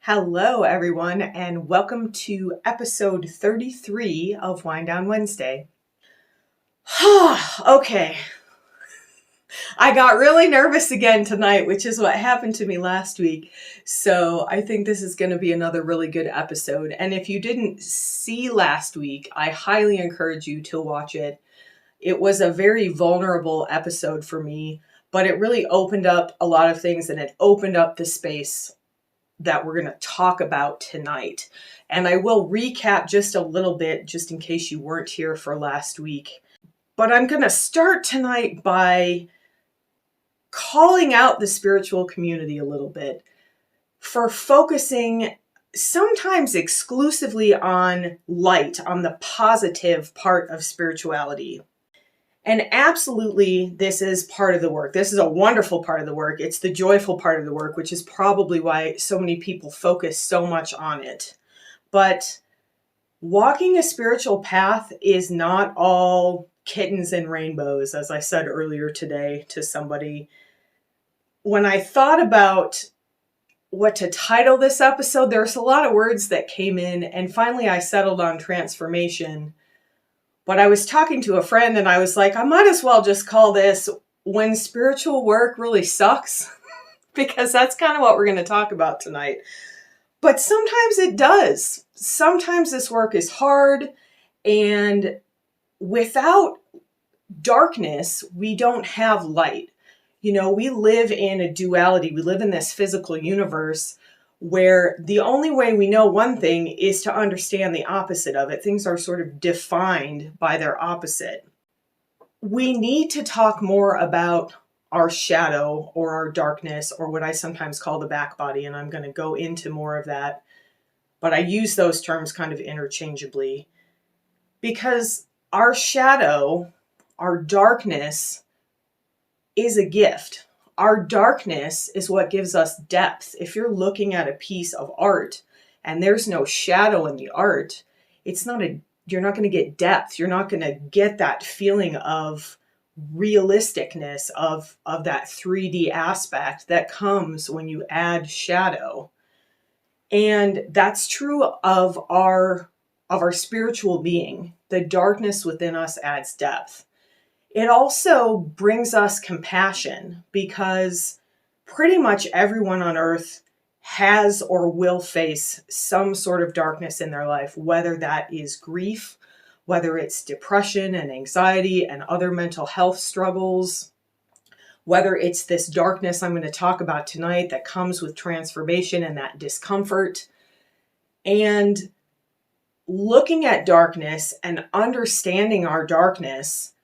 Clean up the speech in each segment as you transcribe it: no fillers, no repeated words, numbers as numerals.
Hello, everyone, and welcome to episode 33 of Wind Down Wednesday. Okay, I got really nervous again tonight, which is what happened to me last week. So I think this is going to be another really good episode. And if you didn't see last week, I highly encourage you to watch it. It was a very vulnerable episode for me, but it really opened up a lot of things and it opened up the space that we're going to talk about tonight. And I will recap just a little bit, just in case you weren't here for last week. But I'm going to start tonight by calling out the spiritual community a little bit for focusing sometimes exclusively on light, on the positive part of spirituality. And absolutely, this is part of the work. This is a wonderful part of the work. It's the joyful part of the work, which is probably why so many people focus so much on it. But walking a spiritual path is not all kittens and rainbows, as I said earlier today to somebody. When I thought about what to title this episode, there's a lot of words that came in, and finally I settled on transformation. But I was talking to a friend and I was like, I might as well just call this When Spiritual Work Really Sucks, because that's kind of what we're going to talk about tonight. But sometimes it does. Sometimes this work is hard, and without darkness, we don't have light. You know, we live in a duality. We live in this physical universe where the only way we know one thing is to understand the opposite of it. Things are sort of defined by their opposite. We need to talk more about our shadow or our darkness, or what I sometimes call the back body, and I'm going to go into more of that. But I use those terms kind of interchangeably because our shadow, our darkness, is a gift. Our darkness is what gives us depth. If you're looking at a piece of art and there's no shadow in the art, you're not going to get depth. You're not going to get that feeling of realisticness of that 3D aspect that comes when you add shadow. And that's true of our spiritual being. The darkness within us adds depth. It also brings us compassion because pretty much everyone on earth has or will face some sort of darkness in their life, whether that is grief, whether it's depression and anxiety and other mental health struggles, whether it's this darkness I'm going to talk about tonight that comes with transformation and that discomfort. And looking at darkness and understanding our darkness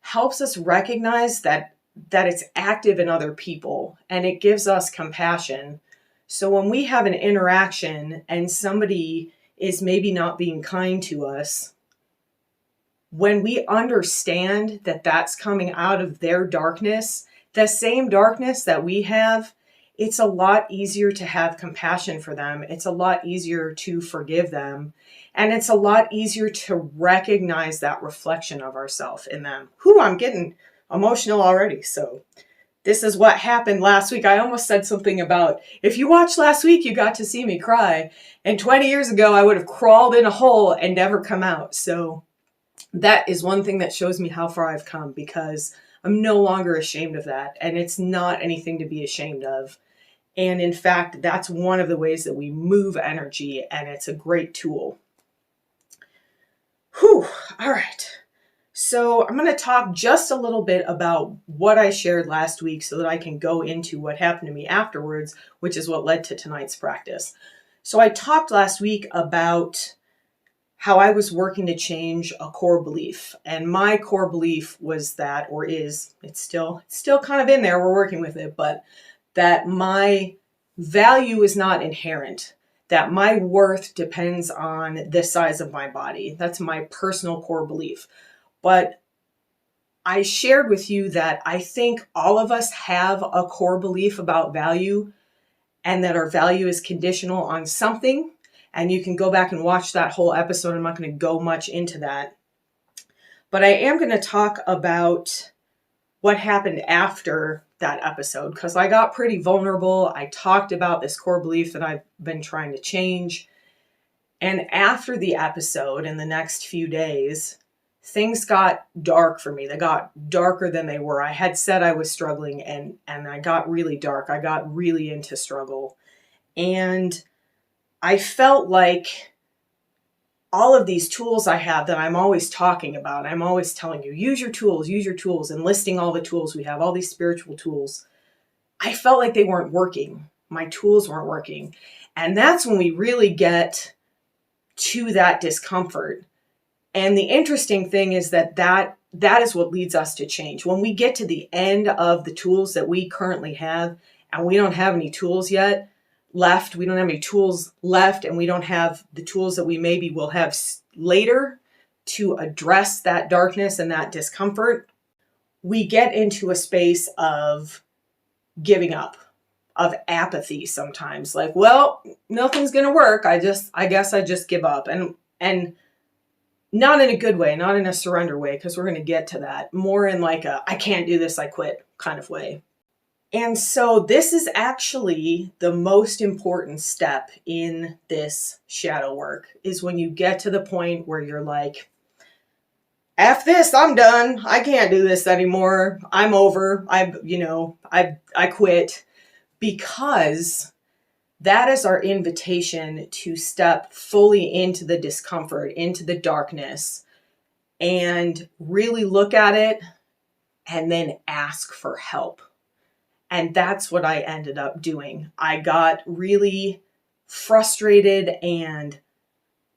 helps us recognize that it's active in other people, and it gives us compassion. So when we have an interaction and somebody is maybe not being kind to us, when we understand that that's coming out of their darkness, the same darkness that we have, it's a lot easier to have compassion for them. It's a lot easier to forgive them. And it's a lot easier to recognize that reflection of ourselves in them. I'm getting emotional already. So this is what happened last week. I almost said something about, if you watched last week, you got to see me cry. And 20 years ago, I would have crawled in a hole and never come out. So that is one thing that shows me how far I've come, because I'm no longer ashamed of that. And it's not anything to be ashamed of. And in fact, that's one of the ways that we move energy, and it's a great tool. All right. So I'm going to talk just a little bit about what I shared last week so that I can go into what happened to me afterwards, which is what led to tonight's practice. So I talked last week about how I was working to change a core belief. And my core belief was that, or is, it's still kind of in there, we're working with it, but that my value is not inherent. That my worth depends on the size of my body. That's my personal core belief. But I shared with you that I think all of us have a core belief about value, and that our value is conditional on something. And you can go back and watch that whole episode. I'm not going to go much into that. But I am going to talk about what happened after that episode because I got pretty vulnerable. I talked about this core belief that I've been trying to change. And after the episode, in the next few days, things got dark for me. They got darker than they were. I had said I was struggling, and I got really dark. I got really into struggle. And I felt like all of these tools I have that I'm always talking about, I'm always telling you, use your tools, and listing all the tools we have, all these spiritual tools. I felt like they weren't working. My tools weren't working. And that's when we really get to that discomfort. And the interesting thing is that is what leads us to change. When we get to the end of the tools that we currently have, and we don't have any tools yet left, we don't have any tools left, and we don't have the tools that we maybe will have later to address that darkness and that discomfort, we get into a space of giving up, of apathy sometimes. Like, well, nothing's going to work. I guess I just give up. And not in a good way, not in a surrender way, because we're going to get to that. More in like a, I can't do this, I quit kind of way. And so this is actually the most important step in this shadow work, is when you get to the point where you're like, F this, I'm done. I can't do this anymore. I'm over. I quit. Because that is our invitation to step fully into the discomfort, into the darkness, and really look at it and then ask for help. And that's what I ended up doing. I got really frustrated and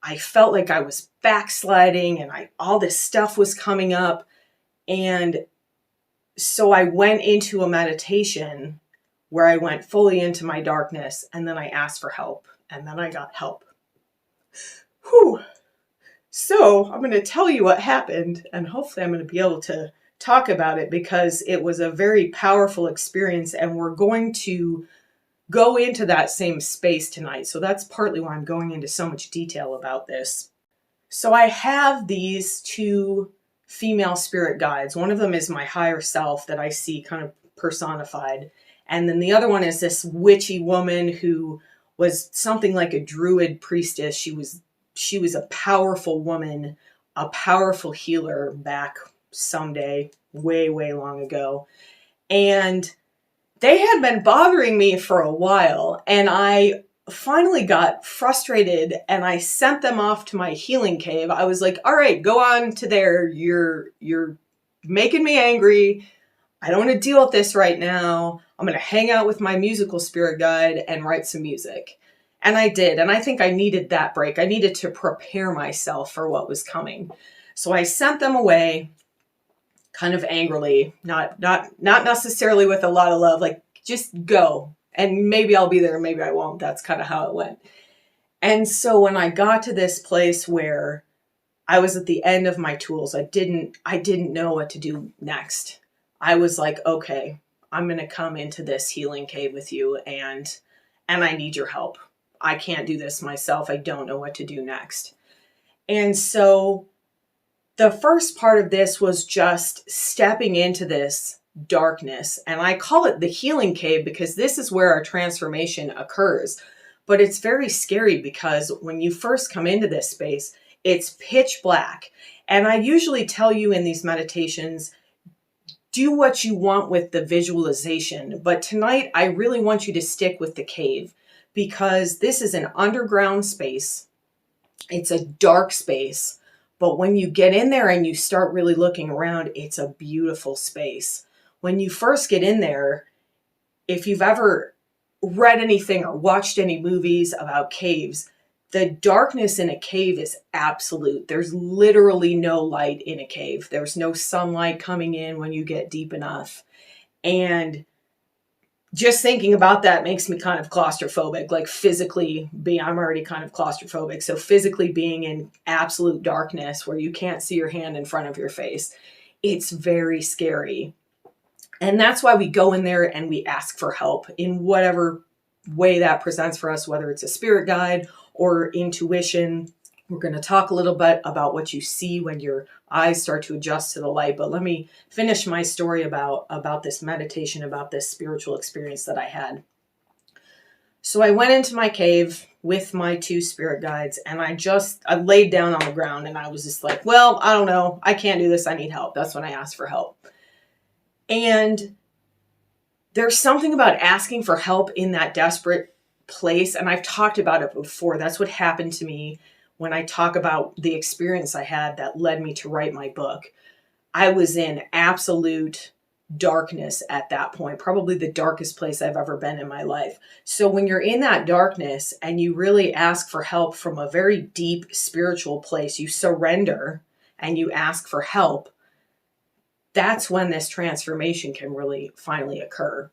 I felt like I was backsliding and all this stuff was coming up. And so I went into a meditation where I went fully into my darkness, and then I asked for help, and then I got help. Whew. So I'm going to tell you what happened, and hopefully I'm going to be able to talk about it because it was a very powerful experience, and we're going to go into that same space tonight. So that's partly why I'm going into so much detail about this. So I have these two female spirit guides. One of them is my higher self that I see kind of personified. And then the other one is this witchy woman who was something like a druid priestess. She was a powerful woman, a powerful healer back someday, way, way long ago. And they had been bothering me for a while. And I finally got frustrated and I sent them off to my healing cave. I was like, all right, go on to there. You're making me angry. I don't want to deal with this right now. I'm going to hang out with my musical spirit guide and write some music. And I did. And I think I needed that break. I needed to prepare myself for what was coming. So I sent them away kind of angrily, not necessarily with a lot of love, like just go. And maybe I'll be there, maybe I won't. That's kind of how it went. And so when I got to this place where I was at the end of my tools, I didn't know what to do next. I was like, okay, I'm going to come into this healing cave with you and I need your help. I can't do this myself. I don't know what to do next. And so the first part of this was just stepping into this darkness. And I call it the healing cave because this is where our transformation occurs. But it's very scary because when you first come into this space, it's pitch black. And I usually tell you in these meditations, do what you want with the visualization. But tonight, I really want you to stick with the cave because this is an underground space. It's a dark space. But when you get in there and you start really looking around, it's a beautiful space. When you first get in there, if you've ever read anything or watched any movies about caves, the darkness in a cave is absolute. There's literally no light in a cave. There's no sunlight coming in when you get deep enough. And just thinking about that makes me kind of claustrophobic, like physically being, I'm already kind of claustrophobic. So physically being in absolute darkness where you can't see your hand in front of your face, it's very scary. And that's why we go in there and we ask for help in whatever way that presents for us, whether it's a spirit guide or intuition We're going to talk a little bit about what you see when your eyes start to adjust to the light. But let me finish my story about this meditation, about this spiritual experience that I had. So I went into my cave with my 2 spirit guides, and I laid down on the ground, and I was just like, well, I don't know. I can't do this. I need help. That's when I asked for help. And there's something about asking for help in that desperate place. And I've talked about it before. That's what happened to me when I talk about the experience I had that led me to write my book. I was in absolute darkness at that point, probably the darkest place I've ever been in my life. So when you're in that darkness and you really ask for help from a very deep spiritual place, you surrender and you ask for help, that's when this transformation can really finally occur.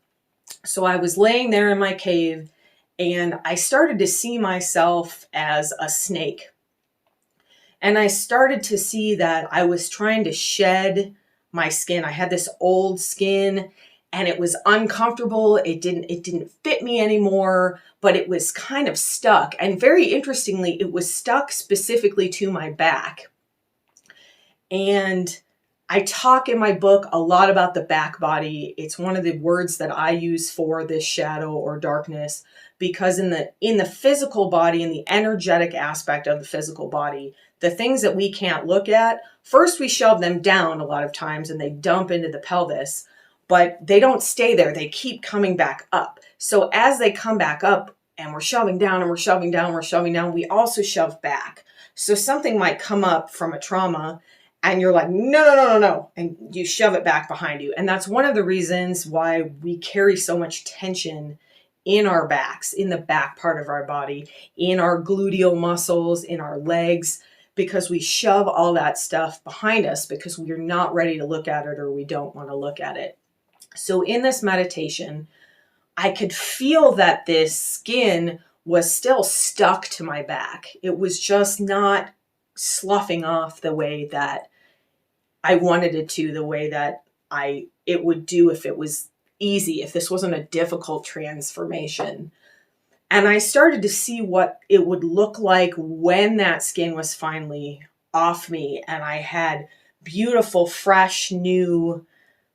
So I was laying there in my cave and I started to see myself as a snake. And I started to see that I was trying to shed my skin. I had this old skin and it was uncomfortable. It didn't fit me anymore, but it was kind of stuck. And very interestingly, it was stuck specifically to my back. And I talk in my book a lot about the back body. It's one of the words that I use for this shadow or darkness, because in the physical body, in the energetic aspect of the physical body, the things that we can't look at, first we shove them down a lot of times and they dump into the pelvis, but they don't stay there. They keep coming back up. So as they come back up and we're shoving down and we're shoving down, and we're shoving down, we also shove back. So something might come up from a trauma and you're like, no. And you shove it back behind you. And that's one of the reasons why we carry so much tension in our backs, in the back part of our body, in our gluteal muscles, in our legs, because we shove all that stuff behind us because we're not ready to look at it or we don't want to look at it. So in this meditation, I could feel that this skin was still stuck to my back. It was just not sloughing off the way that I wanted it to, the way that it would do if it was easy, if this wasn't a difficult transformation. And I started to see what it would look like when that skin was finally off me and I had beautiful, fresh, new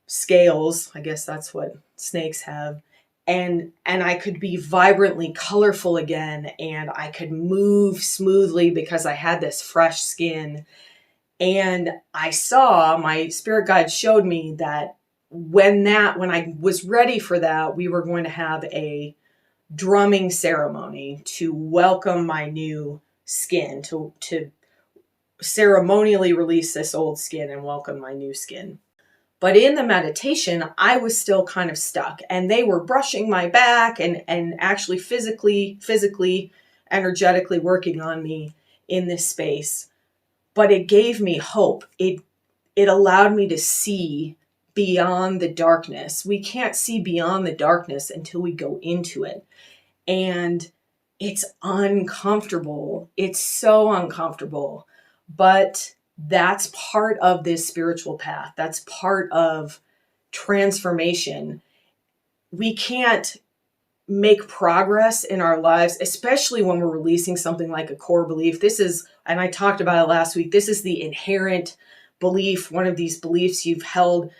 scales. I guess that's what snakes have. And I could be vibrantly colorful again, and I could move smoothly because I had this fresh skin. And I saw, my spirit guide showed me that when I was ready for that, we were going to have a drumming ceremony to welcome my new skin, to ceremonially release this old skin and welcome my new skin. But in the meditation, I was still kind of stuck, and they were brushing my back and actually physically, energetically working on me in this space. But it gave me hope. It allowed me to see beyond the darkness. We can't see beyond the darkness until we go into it. And it's uncomfortable. It's so uncomfortable. But that's part of this spiritual path. That's part of transformation. We can't make progress in our lives, especially when we're releasing something like a core belief. This is, and I talked about it last week, this is the inherent belief, one of these beliefs you've held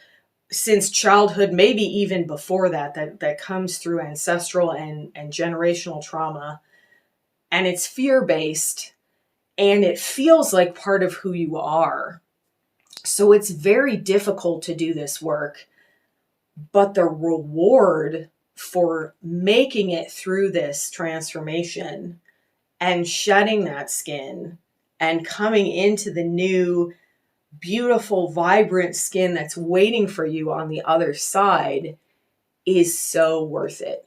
since childhood, maybe even before that comes through ancestral and generational trauma. And it's fear-based, and it feels like part of who you are. So it's very difficult to do this work, but the reward for making it through this transformation and shedding that skin and coming into the new, beautiful, vibrant skin that's waiting for you on the other side is so worth it.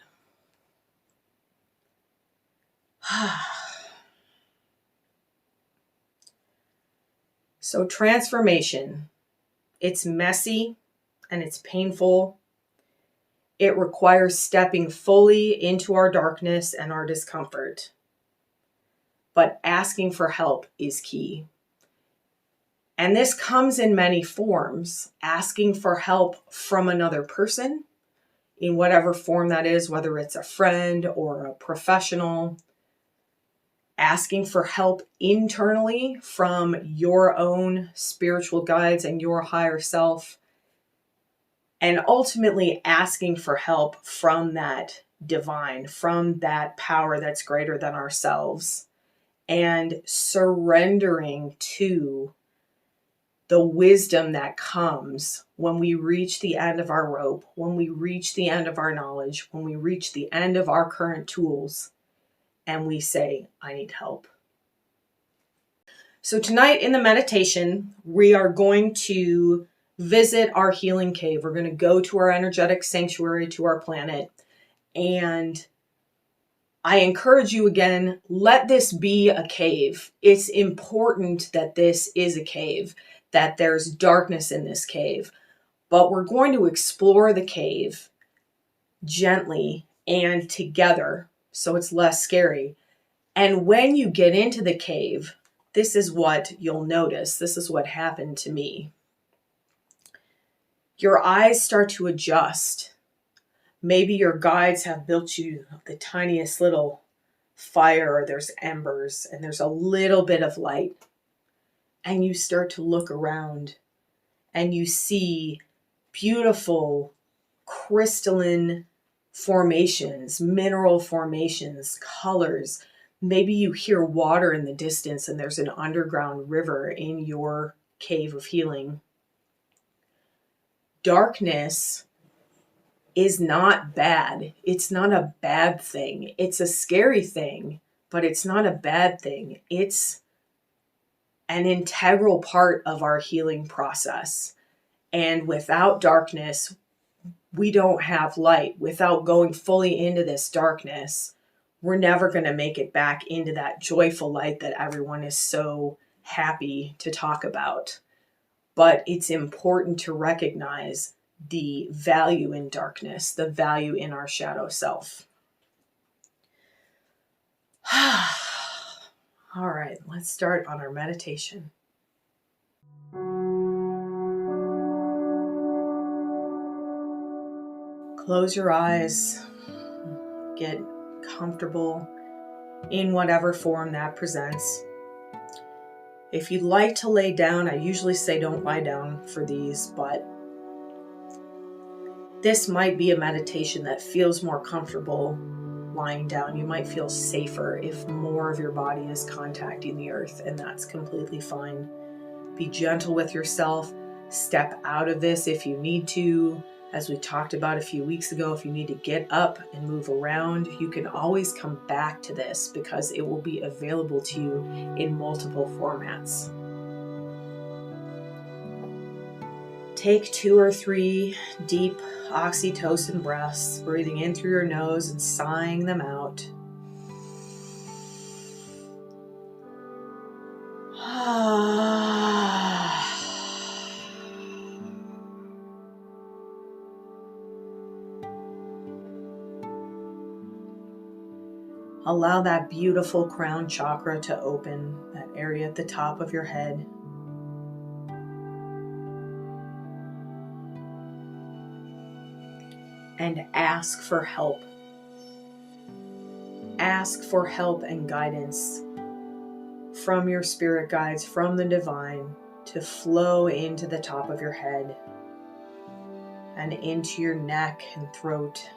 So transformation, it's messy and it's painful. It requires stepping fully into our darkness and our discomfort. But asking for help is key. And this comes in many forms. Asking for help from another person, in whatever form that is, whether it's a friend or a professional. asking for help internally from your own spiritual guides and your higher self, and ultimately asking for help from that divine, from that power that's greater than ourselves, and surrendering to the wisdom that comes when we reach the end of our rope, when we reach the end of our knowledge, when we reach the end of our current tools, and we say, I need help. So tonight in the meditation, we are going to visit our healing cave. We're going to go to our energetic sanctuary, to our planet. And I encourage you again, let this be a cave. It's important that this is a cave, that there's darkness in this cave. But we're going to explore the cave gently and together so it's less scary. And when you get into the cave, this is what you'll notice. This is what happened to me. Your eyes start to adjust. Maybe your guides have built you the tiniest little fire, or there's embers and there's a little bit of light. And you start to look around and you see beautiful crystalline formations, mineral formations, colors. Maybe you hear water in the distance and there's an underground river in your cave of healing. Darkness is not bad. It's not a bad thing. It's a scary thing, but it's not a bad thing. It's an integral part of our healing process. And without darkness, we don't have light. Without going fully into this darkness, we're never going to make it back into that joyful light that everyone is so happy to talk about. But it's important to recognize the value in darkness, the value in our shadow self. All right, let's start on our meditation. Close your eyes, get comfortable in whatever form that presents. If you'd like to lay down, I usually say don't lie down for these, but this might be a meditation that feels more comfortable lying down. You might feel safer if more of your body is contacting the earth, and that's completely fine. Be gentle with yourself. Step out of this if you need to. As we talked about a few weeks ago, if you need to get up and move around, you can always come back to this because it will be available to you in multiple formats. Take 2 or 3 deep oxytocin breaths, breathing in through your nose and sighing them out. Allow that beautiful crown chakra to open, that area at the top of your head. And ask for help. Ask for help and guidance from your spirit guides, from the divine, to flow into the top of your head and into your neck and throat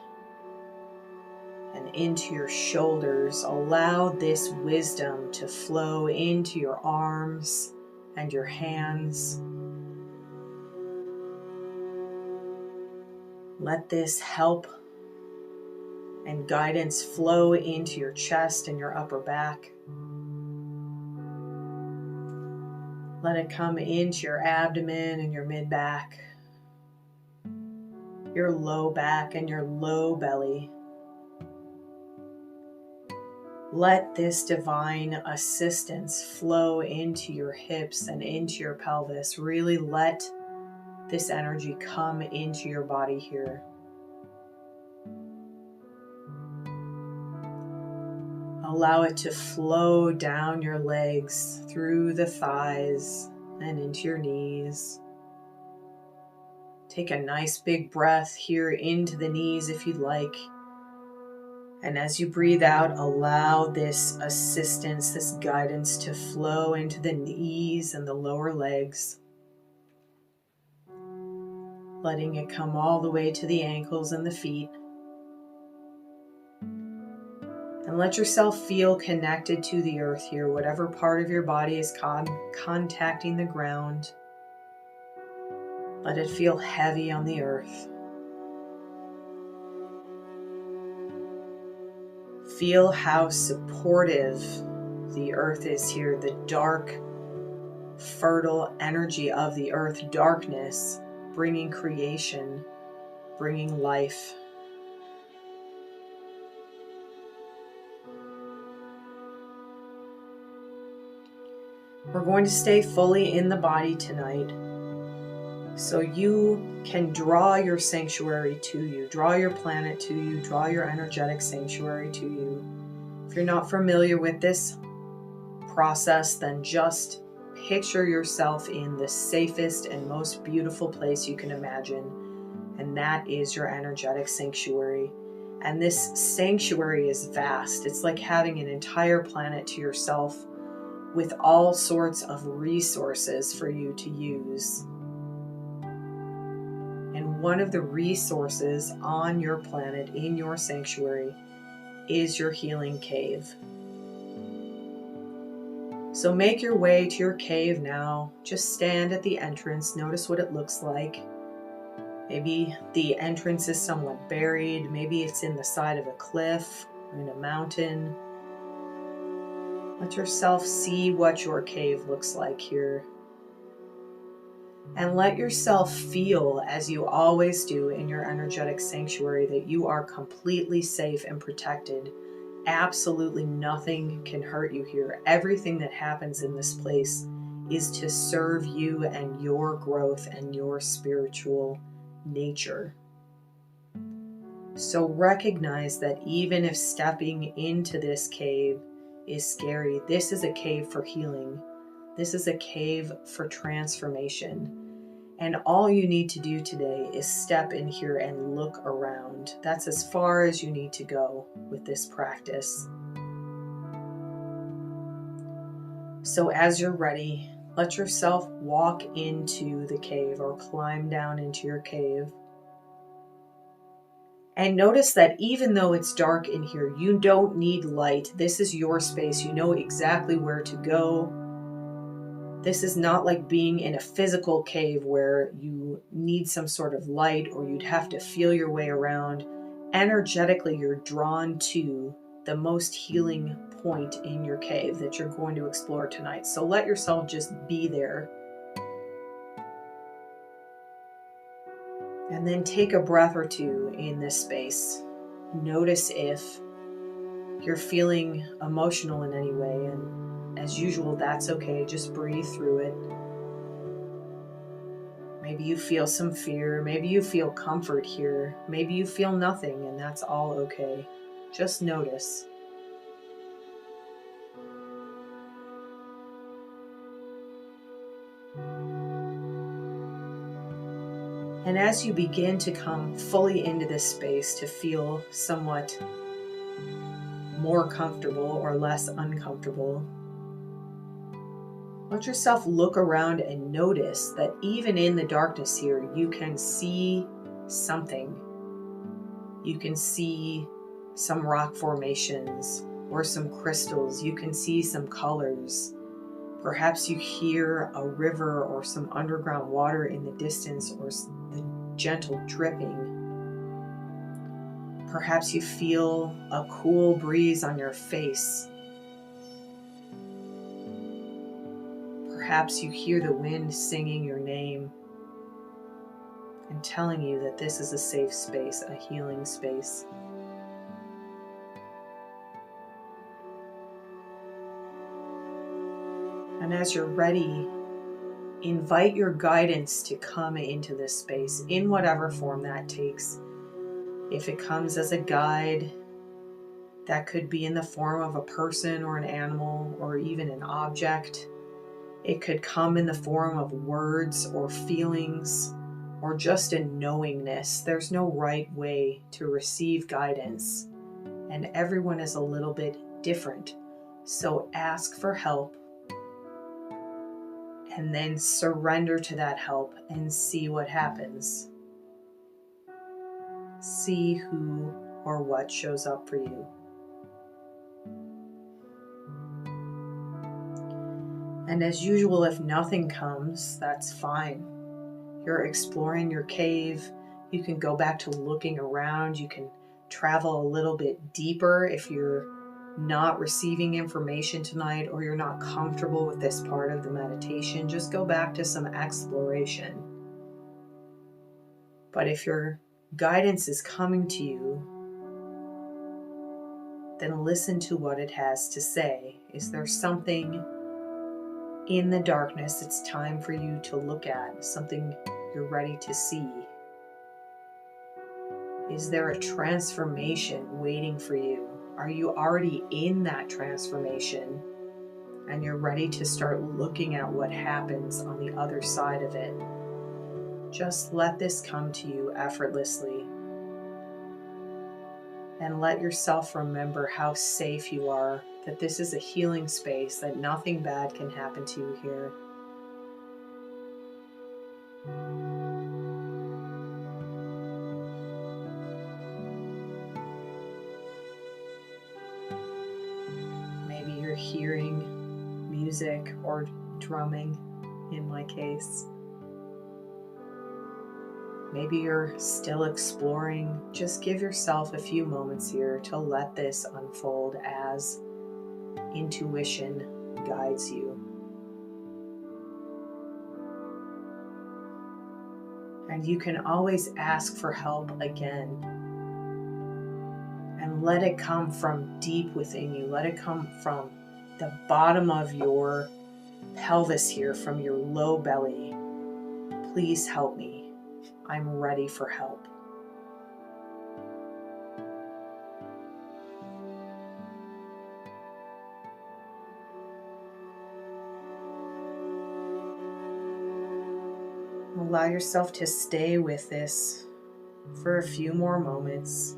and into your shoulders. Allow this wisdom to flow into your arms and your hands. Let this help and guidance flow into your chest and your upper back. Let it come into your abdomen and your mid-back, your low back and your low belly. Let this divine assistance flow into your hips and into your pelvis. Really let this energy come into your body here. Allow it to flow down your legs, through the thighs and into your knees. Take a nice big breath here into the knees if you'd like. And as you breathe out, allow this assistance, this guidance to flow into the knees and the lower legs, letting it come all the way to the ankles and the feet. And let yourself feel connected to the earth here, whatever part of your body is contacting the ground. Let it feel heavy on the earth. Feel how supportive the earth is here, the dark, fertile energy of the earth, darkness, bringing creation, bringing life. We're going to stay fully in the body tonight, so you can draw your sanctuary to you, draw your planet to you, draw your energetic sanctuary to you. If you're not familiar with this process, then just picture yourself in the safest and most beautiful place you can imagine, and that is your energetic sanctuary. And this sanctuary is vast. It's like having an entire planet to yourself with all sorts of resources for you to use. And one of the resources on your planet, in your sanctuary, is your healing cave. So make your way to your cave now. Just stand at the entrance. Notice what it looks like. Maybe the entrance is somewhat buried. Maybe it's in the side of a cliff or in a mountain. Let yourself see what your cave looks like here. And let yourself feel, as you always do in your energetic sanctuary, that you are completely safe and protected. Absolutely nothing can hurt you here. Everything that happens in this place is to serve you and your growth and your spiritual nature. So recognize that even if stepping into this cave is scary, this is a cave for healing. This is a cave for transformation. And all you need to do today is step in here and look around. That's as far as you need to go with this practice. So as you're ready, let yourself walk into the cave or climb down into your cave. And notice that even though it's dark in here, you don't need light. This is your space. You know exactly where to go. This is not like being in a physical cave where you need some sort of light or you'd have to feel your way around. Energetically, you're drawn to the most healing point in your cave that you're going to explore tonight. So let yourself just be there. And then take a breath or two in this space. Notice if you're feeling emotional in any way, and as usual, that's okay. Just breathe through it. Maybe you feel some fear. Maybe you feel comfort here. Maybe you feel nothing, and that's all okay. Just notice. And as you begin to come fully into this space to feel somewhat more comfortable or less uncomfortable, let yourself look around and notice that even in the darkness here, you can see something. You can see some rock formations or some crystals. You can see some colors. Perhaps you hear a river or some underground water in the distance or the gentle dripping. Perhaps you feel a cool breeze on your face. Perhaps you hear the wind singing your name and telling you that this is a safe space, a healing space. And as you're ready, invite your guidance to come into this space in whatever form that takes. If it comes as a guide, that could be in the form of a person or an animal or even an object. It could come in the form of words or feelings or just a knowingness. There's no right way to receive guidance. and everyone is a little bit different. So ask for help and then surrender to that help and see what happens. See who or what shows up for you. And as usual, if nothing comes, that's fine. You're exploring your cave. You can go back to looking around. You can travel a little bit deeper if you're not receiving information tonight or you're not comfortable with this part of the meditation. Just go back to some exploration. But if your guidance is coming to you, then listen to what it has to say. Is there something in the darkness it's time for you to look at? Something you're ready to see? Is there a transformation waiting for you? Are you already in that transformation and you're ready to start looking at what happens on the other side of it? Just let this come to you effortlessly. And let yourself remember how safe you are, that this is a healing space, that nothing bad can happen to you here. Maybe you're hearing music or drumming, in my case. Maybe you're still exploring. Just give yourself a few moments here to let this unfold as intuition guides you. And you can always ask for help again. And let it come from deep within you. Let it come from the bottom of your pelvis here, from your low belly. Please help me. I'm ready for help. Allow yourself to stay with this for a few more moments.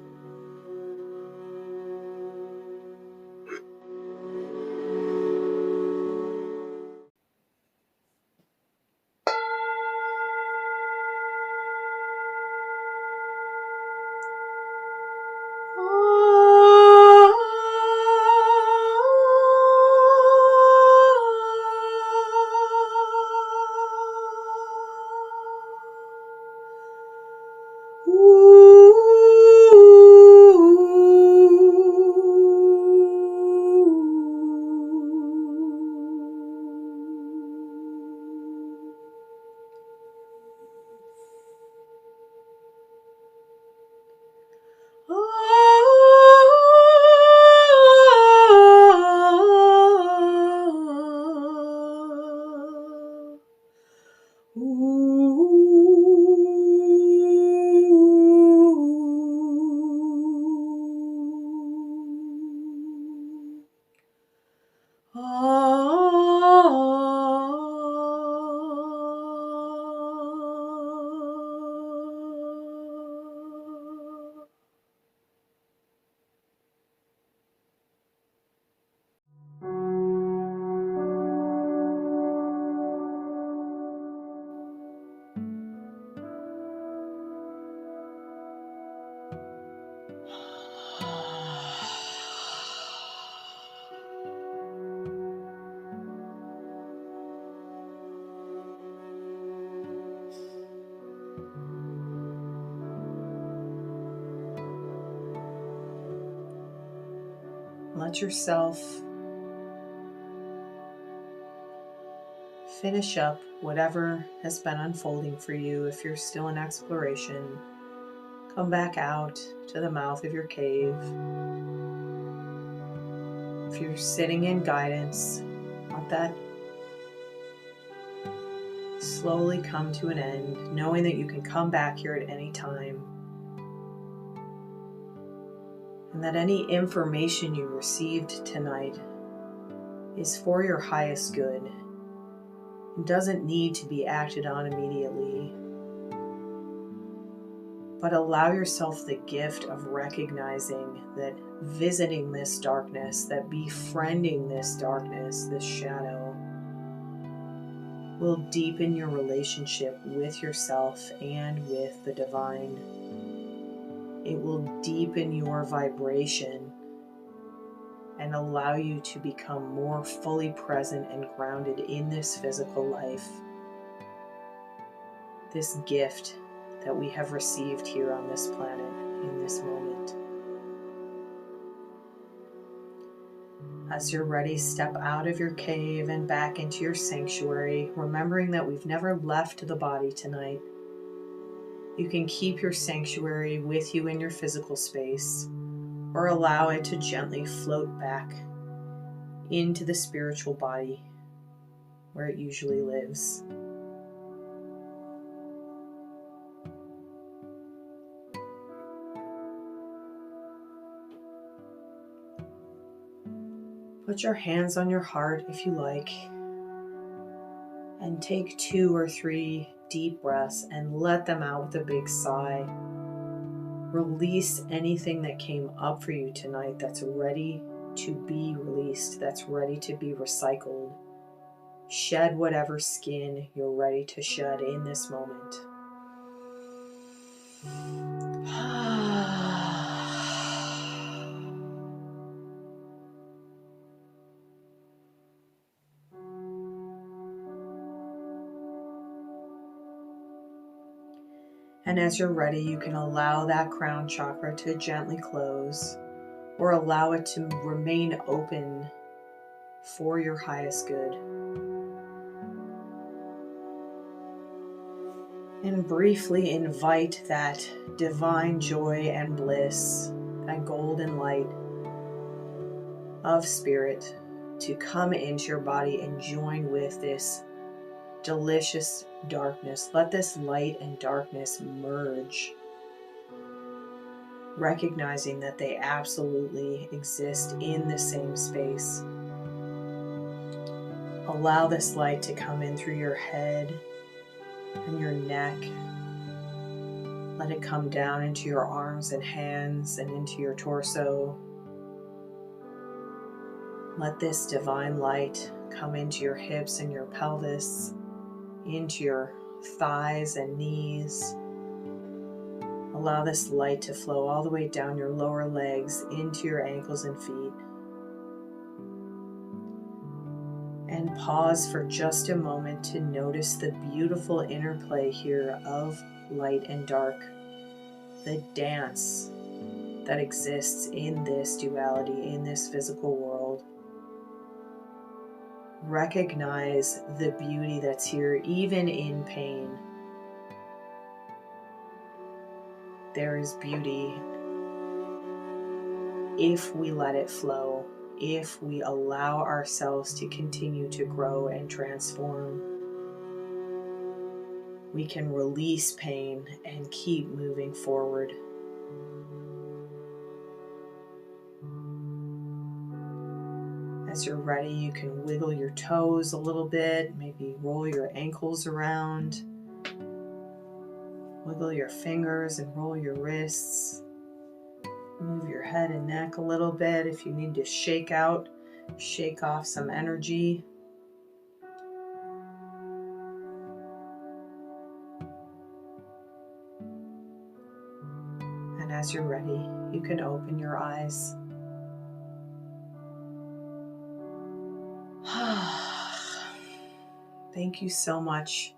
Let yourself finish up whatever has been unfolding for you. If you're still in exploration, come back out to the mouth of your cave. If you're sitting in guidance, let that slowly come to an end, knowing that you can come back here at any time. And that any information you received tonight is for your highest good. It doesn't need to be acted on immediately. but allow yourself the gift of recognizing that visiting this darkness, that befriending this darkness, this shadow, will deepen your relationship with yourself and with the divine. It will deepen your vibration and allow you to become more fully present and grounded in this physical life, this gift that we have received here on this planet in this moment. As you're ready, step out of your cave and back into your sanctuary, remembering that we've never left the body tonight. You can keep your sanctuary with you in your physical space, or allow it to gently float back into the spiritual body where it usually lives. Put your hands on your heart if you like, and take 2 or 3 deep breaths and let them out with a big sigh. Release anything that came up for you tonight that's ready to be released, that's ready to be recycled. Shed whatever skin you're ready to shed in this moment. And as you're ready, you can allow that crown chakra to gently close, or allow it to remain open for your highest good. And briefly invite that divine joy and bliss, that golden light of spirit, to come into your body and join with this delicious darkness. Let this light and darkness merge, recognizing that they absolutely exist in the same space. Allow this light to come in through your head and your neck. Let it come down into your arms and hands and into your torso. Let this divine light come into your hips and your pelvis, into your thighs and knees. Allow this light to flow all the way down your lower legs into your ankles and feet. And pause for just a moment to notice the beautiful interplay here of light and dark, the dance that exists in this duality, in this physical world. Recognize the beauty that's here, even in pain. There is beauty if we let it flow, if we allow ourselves to continue to grow and transform. We can release pain and keep moving forward. As you're ready, you can wiggle your toes a little bit, maybe roll your ankles around, wiggle your fingers and roll your wrists. Move your head and neck a little bit if you need to shake off some energy. And as you're ready, you can open your eyes. Thank you so much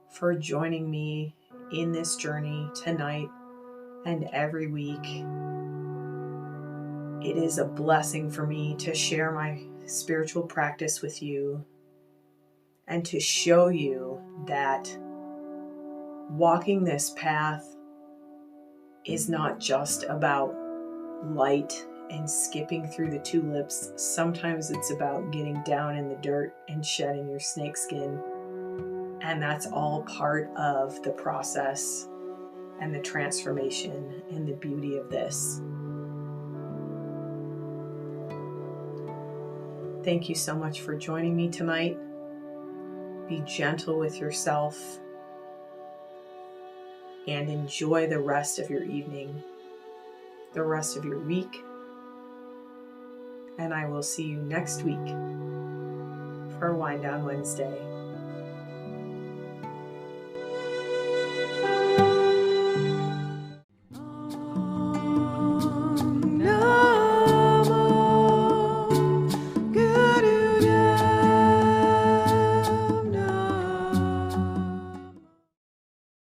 for joining me in this journey tonight and every week. It is a blessing for me to share my spiritual practice with you and to show you that walking this path is not just about light and skipping through the tulips. Sometimes it's about getting down in the dirt and shedding your snakeskin. And that's all part of the process and the transformation and the beauty of this. Thank you so much for joining me tonight. Be gentle with yourself. and enjoy the rest of your evening, the rest of your week. And I will see you next week for Wind Down Wednesday.